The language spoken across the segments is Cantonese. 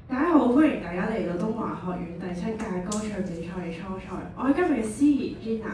大家好，歡迎大家嚟到東華學院第7屆歌唱比賽嘅初賽。我係今日嘅司儀 Gina。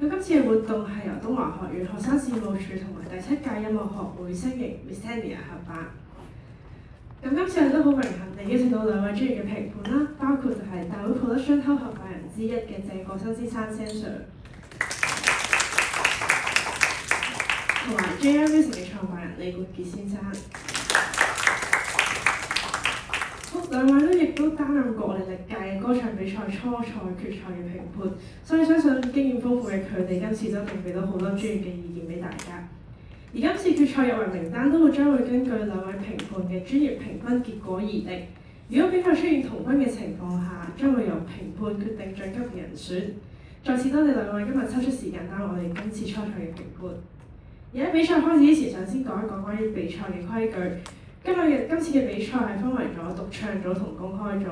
咁今次嘅活動係由東華學院學生事務處同埋第7屆音樂學會聲型 Miss Tania 合辦。咁今次我哋都好榮幸地邀請到兩位專業嘅評判啦，包括就係大會 Production House 合辦人之一嘅鄭國新先生 Sir， 同埋 JM Music 嘅創辦人李冠傑先生。兩位都亦都擔任過我哋歷屆嘅歌唱比賽初賽、決賽嘅評判，所以相信經驗豐富嘅佢哋今次都並俾到好多專業嘅意見俾大家。而今次決賽入圍名單都將會根據兩位評判嘅專業評分結果而定。如果比賽出現同分嘅情況下，將會由評判決定晉級嘅人選。再次多謝兩位今日抽出時間擔任我哋今次初賽嘅評判。而喺比賽開始之前，想先講一講關於比賽嘅規矩。今次嘅比賽係分為咗獨唱組同公開組。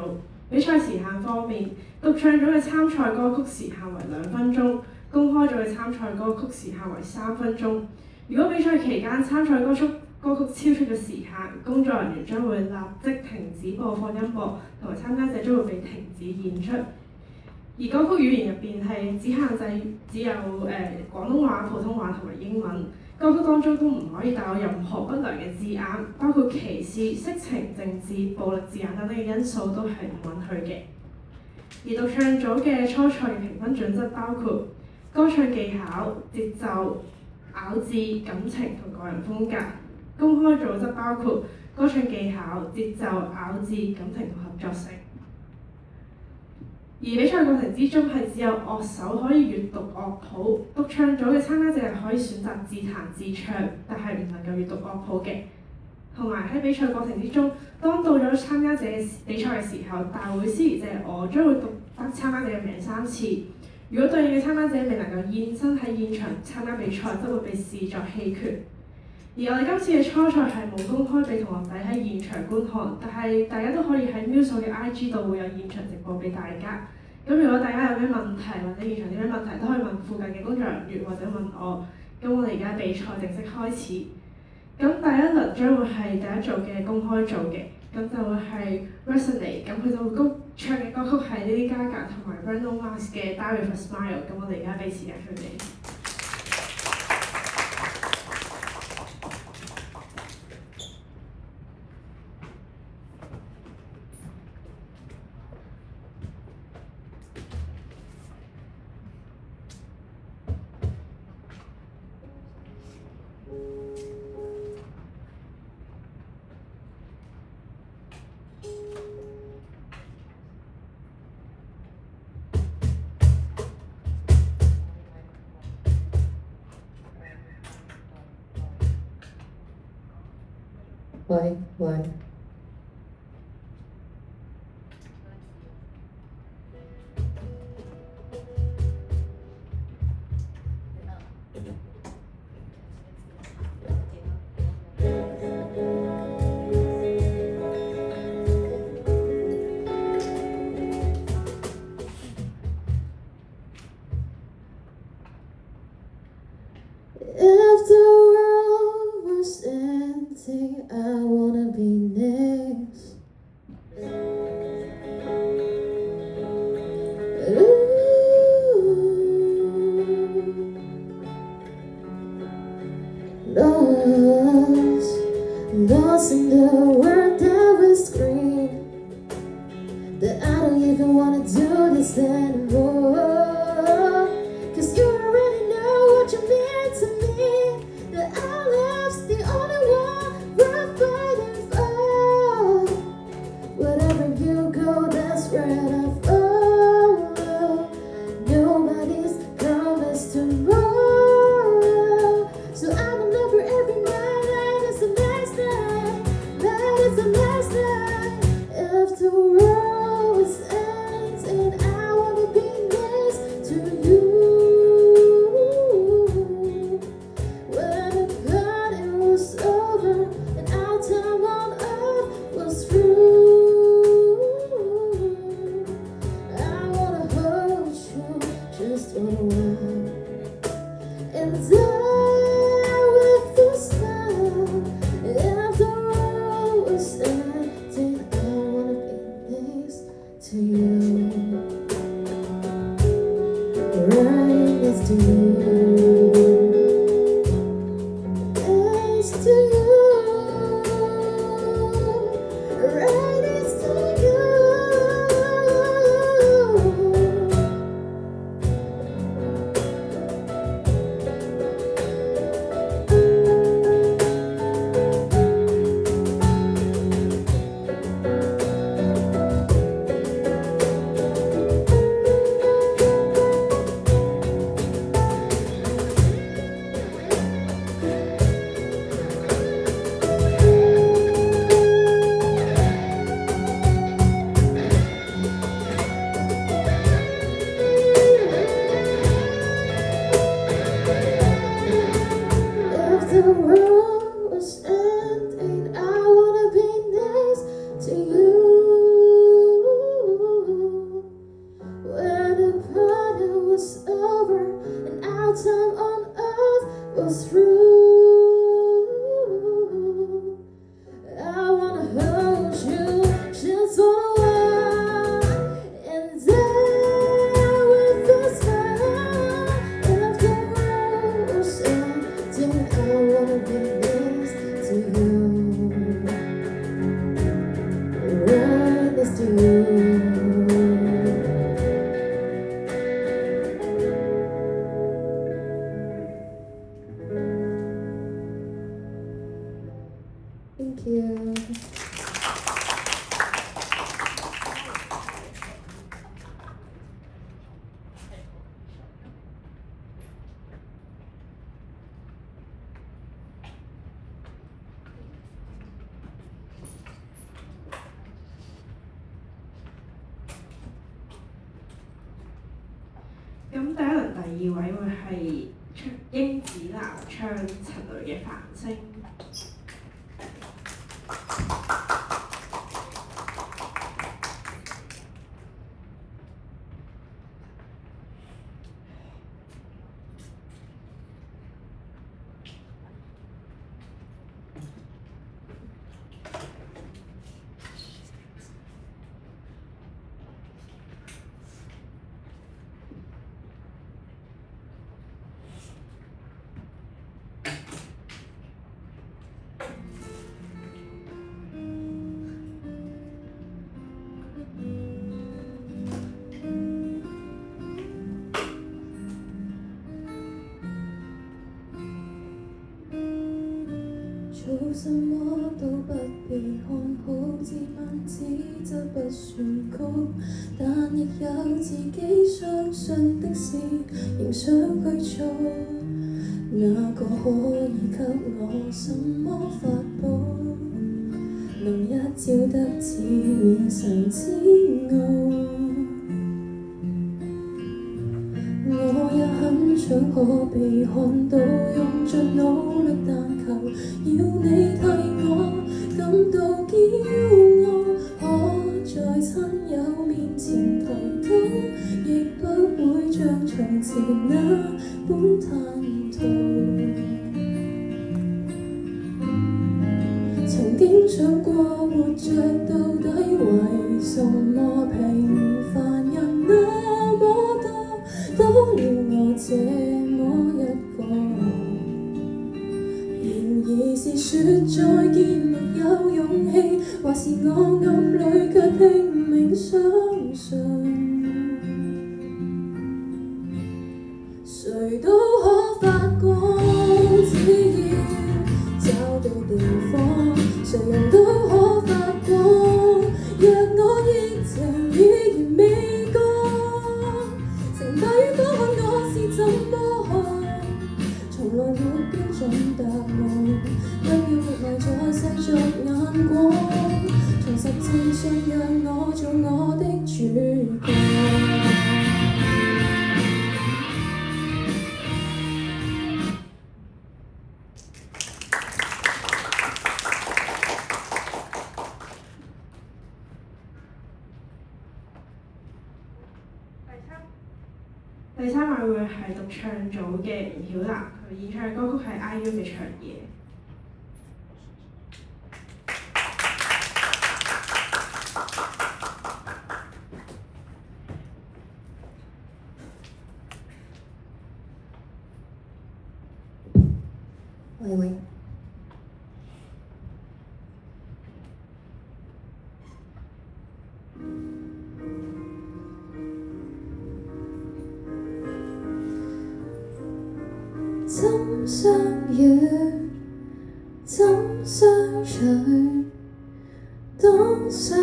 比賽時限方面，獨唱組嘅參賽歌曲時限為2分鐘，公開組嘅參賽歌曲時限為3分鐘。如果比賽期間參賽歌曲超出咗時限，工作人員將會立即停止播放音樂，同埋參加者將會被停止演出。而歌曲語言入邊係只限制只有廣東話、普通話同埋英文。歌曲當中都唔可以帶有任何不良嘅字眼，包括歧視、色情、政治、暴力字眼等等嘅因素都係唔允許嘅。而獨唱組嘅初賽嘅評分準則包括歌唱技巧、節奏、咬字、感情同個人風格。公開組則包括歌唱技巧、節奏、咬字、感情同合作性。而比賽過程之中係只有樂手可以閱讀樂譜，獨唱組嘅參加者係可以選擇自彈自唱，但係唔能夠閱讀樂譜嘅。同埋喺比賽過程之中，當到咗參加者嘅比賽嘅時候，大會司儀即係我將會讀參加者嘅名3次。如果對應嘅參加者未能夠現身喺現場參加比賽，則會被視作棄權。而我哋今次嘅初賽係冇公開俾同學仔喺現場觀看，但係大家都可以喺 Muso 嘅 IG 度會有現場直播俾大家。咁如果大家有咩問題或者現場有咩問題，都可以問附近嘅工作人員或者問我。咁我哋而家比賽正式開始。咁第一輪將會係第一組嘅公開組嘅，咁就會係 Resonate， 咁佢就會唱嘅歌曲係 Lady Gaga 同埋 Bruno Mars 嘅 Die With A Smile。咁我哋而家俾時間佢哋。喂。If the world was empty, I wanna be next. Lost in the world that we scream that I don't even wanna do this anymore. 'Cause you already know what you mean to me, that our love's the only one we're fighting for. Wherever you go, that's where I follow. Nobody's promised tomorrow, so I remember every night like it's the last night, like it's the last night. If the world is ending, I wanna be Thank you。咁第一輪第二位會係英子南唱陳蕾嘅《繁星》。做什麼都不被看好，自問自責不算高，但亦有自己相信的事，仍想去做。哪個可以給我什麼法寶，能一照得似面神之傲？我也很想可被看到，用盡努力，但求要你替我感到驕傲。可在親友面前抬高，亦不會像從前那般貪圖。曾經想過活着到底為什麼平凡人那麼多，多了我這麼一個。然而是說再見沒有勇氣，或是我暗裏卻拼命相信，誰都可發光，只要找到地方，誰人都可發光。若我熱情已然未乾，成敗於當看我是怎麼看，從來沒標準答案，不要活埋在世俗眼光，重拾自信讓我做我的主角。第三位會係獨唱組嘅吳曉南，佢演唱嘅歌曲係 IU 嘅《長夜》。喂喂。怎相遇，怎相隨，當想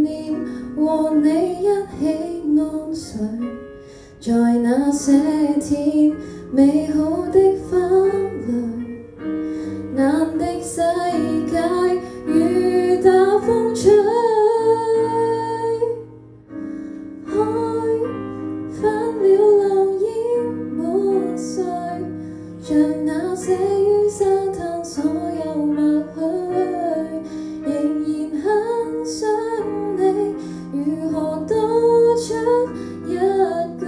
念和你一起安睡，在那些天美好的花蕾，難的世界如大風吹，開返了浪煙沒碎，像那些於沙灘所有默許，仍然很想你，如何道出一句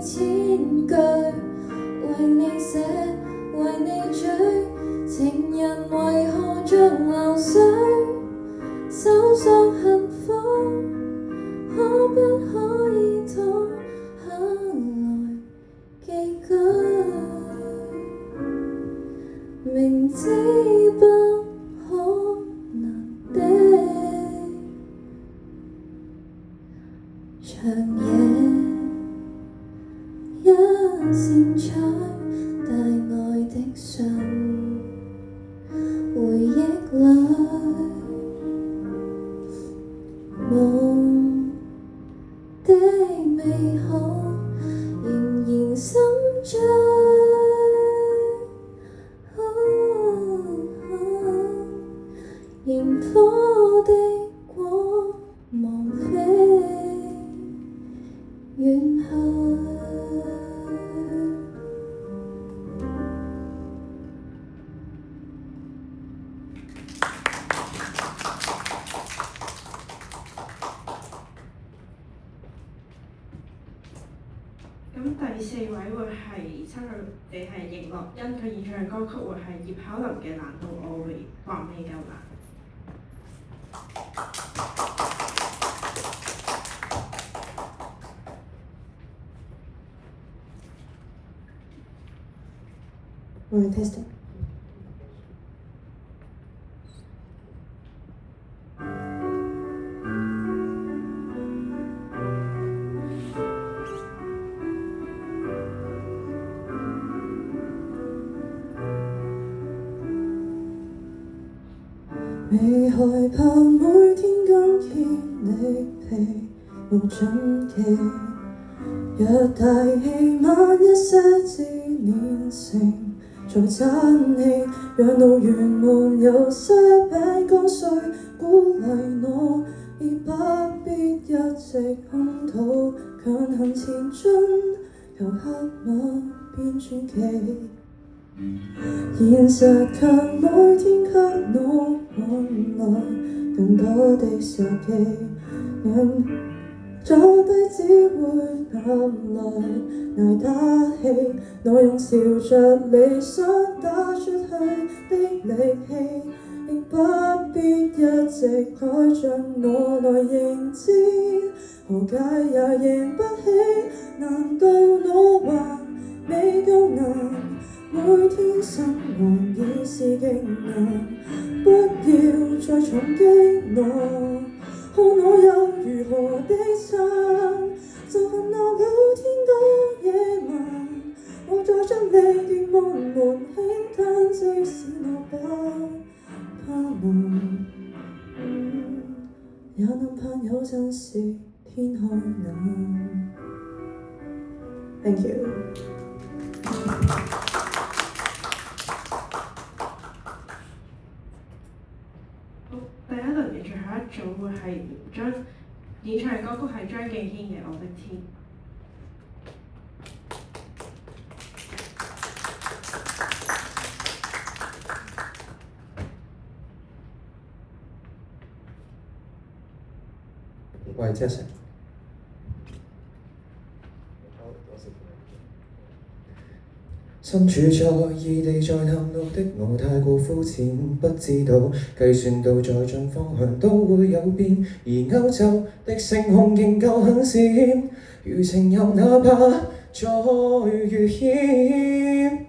千句，為你寫，為你追，情人為何像流水，搜索幸福，可不可以躺下來寄居？明知不可能的，夜，一扇窗帶愛的信，回憶裏夢的美好仍然心醉。螢火的光芒飛遠去。咁第四位會係參與嘅係易樂欣，佢演唱嘅歌曲會係葉巧琳嘅《難道我還未夠難》。We're testing.未害怕每天跟見你疲無盡期，若大器晚一些至練成在爭氣，讓路沿門有些餅乾碎鼓勵我，而不必一直空肚強行前進，由黑馬變傳奇。現實卻每天給我換來更多的殺機，讓坐低只會喊來捱打氣，我用朝着理想打出去的力氣，亦不必一直改進我來迎戰，何解也贏不起？難道我還未夠難？每天生活已是極難，不要再重擊我，看我又如何的撐，就算鬧了天都野蠻，我再將你極悶悶輕嘆，即使我不怕難，也能盼有陣時天開眼。Thank you。第一輪嘅最後一組會係演唱嘅歌曲係張敬軒嘅《我的天》。喂，Jason。身處在異地在探路的我太過膚淺，不知道計算到再進方向都會有變，而歐洲的星空仍舊很閃，餘情又哪怕再遇險。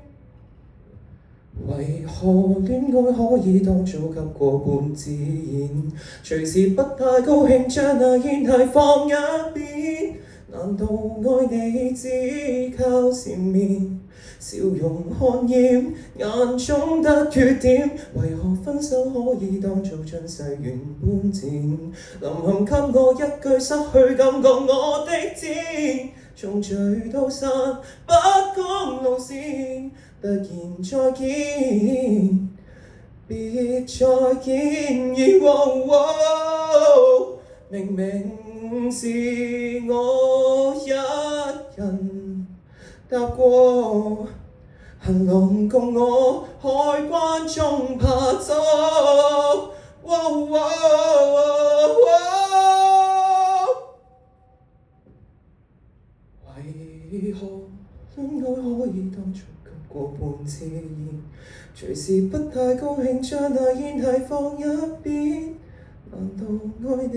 為何戀愛可以當做給過半自然，隨時不太高興將那煙蒂放一邊，難道愛你只靠前面？笑容看厭，眼中得缺點，為何分手可以當做將世緣般賤？臨行給我一句失去感覺我的天，從聚到散不講路線，突然再見，別再見，明明是我一人踏過行囊共我海關中爬走，為何戀愛可以當作給過半自然，隨時不太高興將那煙蒂放一邊，難道愛你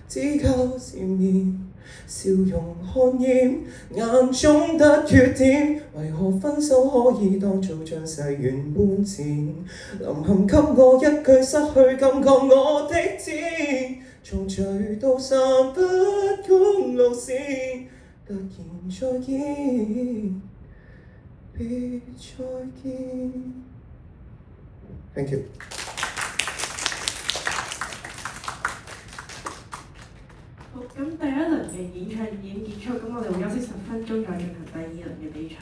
只靠前面？笑容看厭，眼中得缺點，為何分手可以當做將世緣般賤？臨行給我一句失去感覺我的天，從聚到散不講路線，突然再見，別再見。Thank you。好，咁第一輪嘅演唱已經結束，咁我哋會休息10分鐘，再進行第二輪嘅比賽。